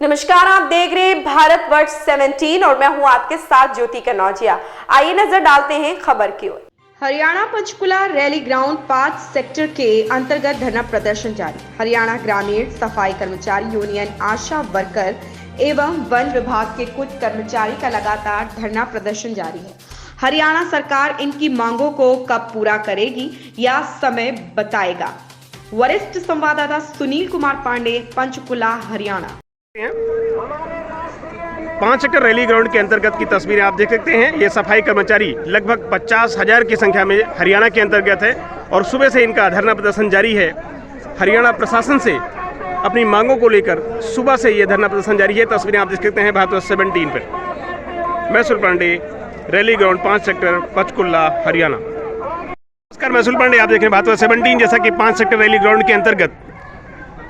नमस्कार, आप देख रहे हैं भारत वर्ष 17 और मैं हूं आपके साथ ज्योति कनौजिया। आइए नजर डालते हैं खबर की ओर। Haryana Panchkula rally ground 5 sector के अंतर्गत धरना प्रदर्शन जारी। हरियाणा ग्रामीण सफाई कर्मचारी यूनियन, आशा वर्कर एवं वन विभाग के कुछ कर्मचारी का लगातार धरना प्रदर्शन जारी है। हरियाणा सरकार इनकी मांगों को कब पूरा करेगी या समय बताएगा। वरिष्ठ संवाददाता Sunil Kumar Pandey, Panchkula, Haryana. 5 sector rally ground के अंतर्गत की तस्वीरें आप देख सकते हैं। ये सफाई कर्मचारी लगभग 50,000 की संख्या में हरियाणा के अंतर्गत है और सुबह से इनका धरना प्रदर्शन जारी है। हरियाणा प्रशासन से अपनी मांगों को लेकर सुबह से ये धरना प्रदर्शन जारी है। तस्वीरें आप देख सकते हैं भारत वर्ष 17 पर। मैं Sunil Pandey, rally ground 5 sector, Panchkula, Haryana. नमस्कार, मैं सुनील पांडे, आप देख रहे हैं भारत वर्ष 17। जैसा कि 5 सेक्टर रैली ग्राउंड के अंतर्गत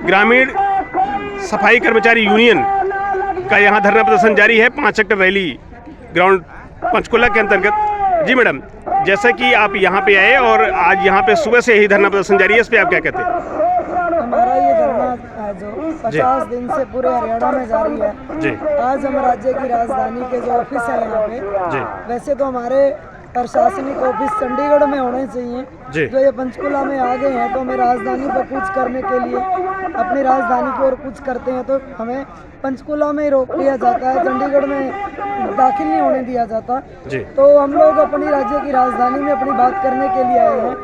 ग्रामीण सफाई कर्मचारी यूनियन का यहाँ धरना प्रदर्शन जारी है। 5 सेक्टर रैली ग्राउंड पंचकुला के अंतर्गत। जी मैडम, जैसा कि आप यहाँ पे आए और आज यहाँ पे सुबह से ही धरना प्रदर्शन जारी है, इस पे आप क्या कहते हैं? हमारा ये धरना जो 50 दिन से पूरे हरियाणा में जारी है जी। आज हम राज्य की राजधानी के जो ऑफिस है यहाँ पे जी। वैसे तो हमारे प्रशासनिक ऑफिस चंडीगढ़ में होने चाहिए, जो ये पंचकुला में आ गए हैं, तो हमें राजधानी पर कूच करने के लिए अपनी राजधानी की ओर कूच करते हैं तो हमें पंचकुला में ही रोक लिया जाता है, चंडीगढ़ में दाखिल नहीं होने दिया जाता जी। तो हम लोग अपनी राज्य की राजधानी में अपनी बात करने के लिए आए हैं।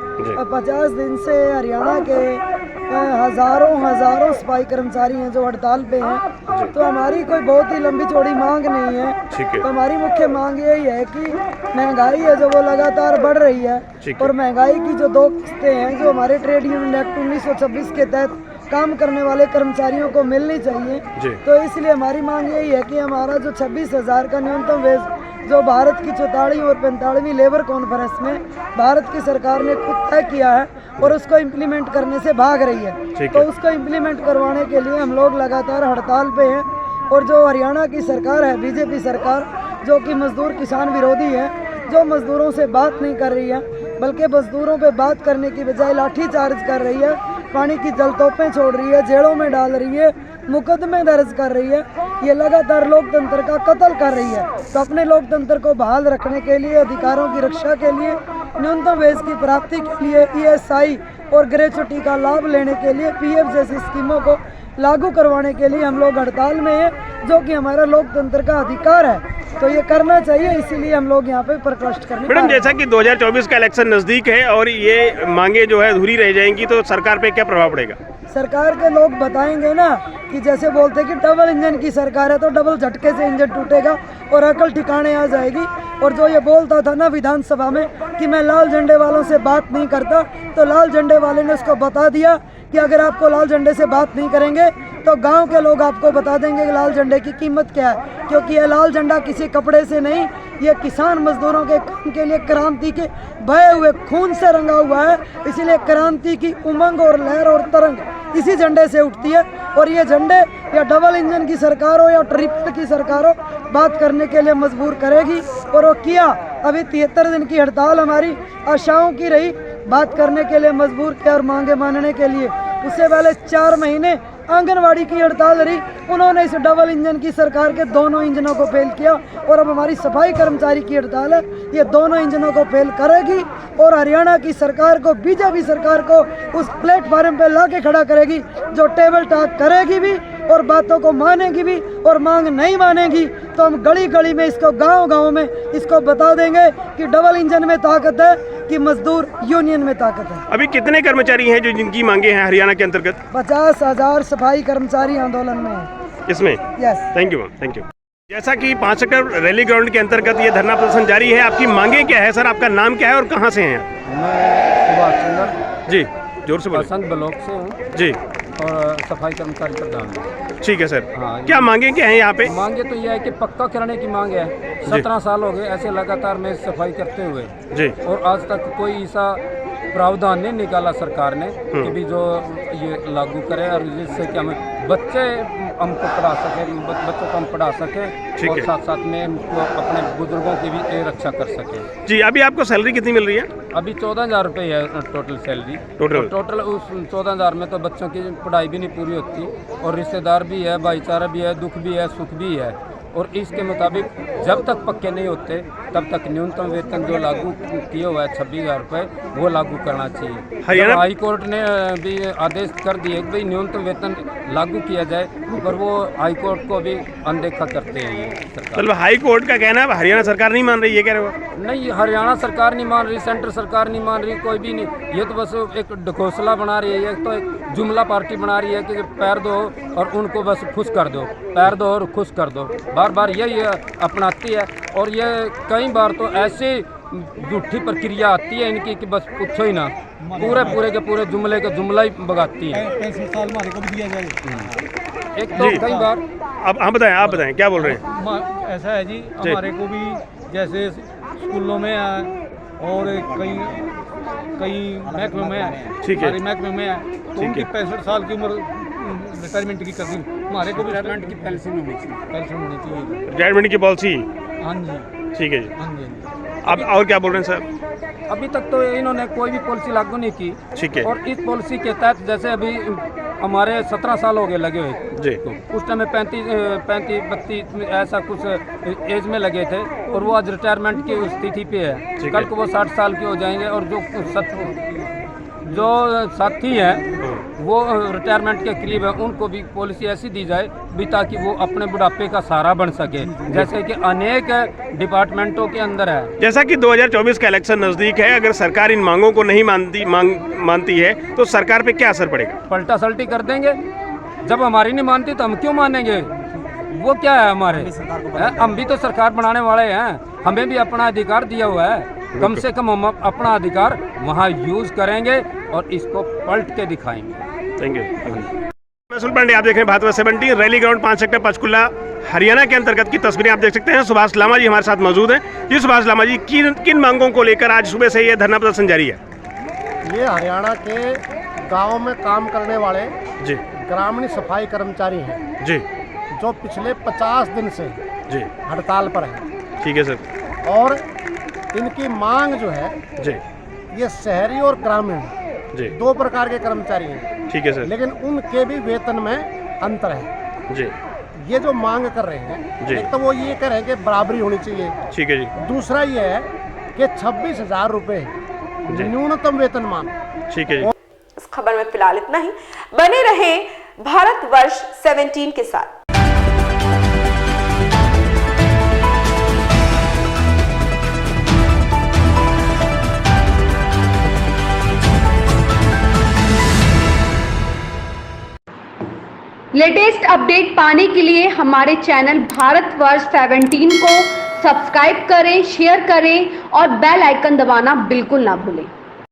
50 दिन से हरियाणा के हजारों सफाई कर्मचारी हैं जो हड़ताल पे हैं। तो हमारी कोई बहुत ही लंबी चौड़ी मांग नहीं है। तो हमारी मुख्य मांग यही है कि महंगाई है जो वो लगातार बढ़ रही है और महंगाई की जो 2 किस्तें हैं जो हमारे ट्रेड यूनियन एक्ट 1926 के तहत काम करने वाले कर्मचारियों को मिलनी चाहिए। तो इसलिए हमारी मांग यही है कि हमारा जो 26,000 का न्यूनतम वेज जो भारत की 44वीं और 45वीं लेबर कॉन्फ्रेंस में भारत की सरकार ने खुद तय किया है और उसको इम्प्लीमेंट करने से भाग रही है, तो उसको इम्प्लीमेंट करवाने के लिए हम लोग लगातार हड़ताल पे हैं। और जो हरियाणा की सरकार है, बीजेपी सरकार, जो कि मजदूर किसान विरोधी है, जो मजदूरों से बात नहीं कर रही है बल्कि मजदूरों पे बात करने की बजाय लाठी चार्ज कर रही है, पानी की जलतोपें छोड़ रही है, जेलों में डाल रही है, मुकदमे दर्ज कर रही है, ये लगातार लोकतंत्र का कत्ल कर रही है। तो अपने लोकतंत्र को बहाल रखने के लिए, अधिकारों की रक्षा के लिए, न्यूनतम वेज की प्राप्ति के लिए, ESI और ग्रेच्युटी का लाभ लेने के लिए, PF जैसी स्कीमों को लागू करवाने के लिए हम लोग हड़ताल में हैं, जो कि हमारा लोकतंत्र का अधिकार है। तो ये करना चाहिए, इसीलिए हम लोग यहाँ पे प्रकोष्ठ करने। मैडम, जैसा कि 2024 का इलेक्शन नजदीक है और ये मांगे जो है अधूरी रह जाएंगी, तो सरकार पे क्या प्रभाव पड़ेगा? सरकार के लोग बताएंगे ना कि जैसे बोलते कि डबल इंजन की सरकार है तो डबल झटके से इंजन टूटेगा और अकल ठिकाने आ जाएगी। और जो ये बोलता था ना विधानसभा में कि मैं लाल झंडे वालों से बात नहीं करता, तो लाल झंडे वाले ने उसको बता दिया कि अगर आपको लाल झंडे से बात नहीं करेंगे तो गांव के लोग आपको बता देंगे कि लाल झंडे की कीमत क्या है, क्योंकि यह लाल झंडा किसी कपड़े से नहीं, ये किसान मजदूरों के काम के लिए क्रांति के बहे हुए खून से रंगा हुआ है। इसीलिए क्रांति की उमंग और लहर और तरंग इसी झंडे से उठती है। और ये झंडे या डबल इंजन की सरकार हो या ट्रिपल की सरकार हो, बात करने के लिए मजबूर करेगी और वो किया। अभी 73 दिन की हड़ताल हमारी आशाओं की रही, बात करने के लिए मजबूर किया और मांगे मानने के लिए। उससे पहले 4 महीने आंगनवाड़ी की हड़ताल रही, उन्होंने इस डबल इंजन की सरकार के दोनों इंजनों को फेल किया। और अब हमारी सफाई कर्मचारी की हड़ताल है, ये दोनों इंजनों को फेल करेगी और हरियाणा की सरकार को, बीजेपी सरकार को उस प्लेटफार्म पे ला के खड़ा करेगी जो टेबल टॉक करेगी भी और बातों को मानेगी भी, और मांग नहीं मानेगी तो हम गली गली में इसको, गांव गांव में इसको बता देंगे कि डबल इंजन में ताकत है कि मजदूर यूनियन में ताकत है। अभी कितने कर्मचारी हैं जो जिनकी मांगे हैं हरियाणा के अंतर्गत? 50,000 सफाई कर्मचारी आंदोलन में है इसमें। Yes, thank you ma'am, thank you. जैसा कि 5 सेक्टर रैली ग्राउंड के अंतर्गत ये धरना प्रदर्शन जारी है, आपकी मांगे क्या है सर? आपका नाम क्या है और कहाँ से हैं? मैं सुभाष चंद्र जी, जोर से बोलिए। बसंत ब्लॉक से हूँ जी, और सफाई कर्मचारी प्रधान हूँ। ठीक है सर। हाँ, क्या मांगे क्या हैं यहाँ पे? मांगे तो यह है कि पक्का कराने की मांग है। 17 साल हो गए ऐसे लगातार में सफाई करते हुए जी, और आज तक कोई ऐसा प्रावधान नहीं निकाला सरकार ने कि भी जो ये लागू करे और जिससे कि हमें बच्चे हमको पढ़ा सके, बच्चों को हम पढ़ा सकें और साथ साथ में हमको अपने बुजुर्गों की भी रक्षा कर सकें। जी, अभी आपको सैलरी कितनी मिल रही है? अभी 14,000 रुपये है टोटल सैलरी। टोटल उस 14,000 में तो बच्चों की पढ़ाई भी नहीं पूरी होती और रिश्तेदार भी है, भाईचारा भी है, दुख भी है, सुख भी है। और इसके मुताबिक जब तक पक्के नहीं होते तब तक न्यूनतम वेतन जो लागू किया हुआ है 26,000 रुपये, वो लागू करना चाहिए। हरियाणा हाई कोर्ट ने भी आदेश कर दिए कि भाई न्यूनतम वेतन लागू किया जाए, पर वो हाई कोर्ट को भी अनदेखा करते हैं ये सरकार। मतलब हाई कोर्ट का कहना है हरियाणा सरकार नहीं मान रही, ये कह रहे हो? नहीं, हरियाणा सरकार नहीं मान रही, सेंटर सरकार नहीं मान रही, कोई भी नहीं। ये तो बस एक ढकोसला बना रही है, ये तो एक जुमला पार्टी बना रही है कि पैर दो और उनको बस खुश कर दो, पैर दो और खुश कर दो, बार बार यही अपनाती है। और ये कई बार तो ऐसी झूठी प्रक्रिया आती है इनकी कि बस पूछो ही ना, पूरे के पूरे जुमले का जुमला ही बगाती है। 65 साल हमारे को भी दिया जाए। एक तो कई बार अब आप बताएं क्या बोल रहे हैं? ऐसा है जी, हमारे को भी जैसे स्कूलों में है और कई महकमे में है, ठीक है, महकमे में है, तो उनकी 65 साल की उम्र रिटायरमेंट की कर दी। हमारे को भी रिटायरमेंट की पेंशन होनी चाहिए। रिटायरमेंट की पॉलिसी? हाँ जी, ठीक है जी। हाँ जी। अब और क्या बोल रहे हैं सर? अभी तक तो इन्होंने कोई भी पॉलिसी लागू नहीं की। ठीक है। और इस पॉलिसी के तहत जैसे अभी हमारे 17 साल हो गए लगे हुए जी, तो उस टाइम में 35-32 ऐसा कुछ एज में लगे थे और वो आज रिटायरमेंट की स्थिति पे है। कल को वो 60 साल के हो जाएंगे और जो साथी हैं वो रिटायरमेंट के करीब है, उनको भी पॉलिसी ऐसी दी जाए भी ताकि वो अपने बुढ़ापे का सहारा बन सके, जैसे कि अनेक डिपार्टमेंटों के अंदर है। जैसा कि 2024 का इलेक्शन नज़दीक है, अगर सरकार इन मांगों को नहीं मानती है तो सरकार पे क्या असर पड़ेगा? पलटा सल्टी कर देंगे। जब हमारी नहीं मानती तो हम क्यों मानेंगे? वो क्या है हमारे, हम भी तो सरकार बनाने वाले हैं, हमें भी अपना अधिकार दिया हुआ है। कम से कम हम अपना अधिकार वहाँ यूज़ करेंगे और इसको पलट के दिखाएंगे। Thank you. मैं सुन पांडे, आप देख रहे हैं Bharat 70 rally ground 5 sector Panchkula Haryana के अंतर्गत की तस्वीरें आप देख सकते हैं। सुभाष लामा जी हमारे साथ मौजूद हैं। जी सुभाष लामा जी, किन मांगों को लेकर आज सुबह से ये धरना प्रदर्शन जारी है? ये हरियाणा के गाँव में काम करने वाले जी ग्रामीण सफाई कर्मचारी हैं जी, जो पिछले 50 दिन से जी हड़ताल पर हैं। ठीक है सर। और इनकी मांग जो है जी, ये शहरी और ग्रामीण जी, 2 प्रकार के कर्मचारी हैं। ठीक है सर। लेकिन उनके भी वेतन में अंतर है। जी, ये जो मांग कर रहे हैं, जी, एक तो वो ये कह रहे हैं कि बराबरी होनी चाहिए। ठीक है जी। दूसरा ये है कि 26,000 रुपये न्यूनतम वेतन मान। ठीक है जी। इस खबर में फिलहाल इतना ही। बने रहे भारतवर्ष 17 के साथ। लेटेस्ट अपडेट पाने के लिए हमारे चैनल भारतवर्ष 17 को सब्सक्राइब करें, शेयर करें और बेल आइकन दबाना बिल्कुल ना भूलें।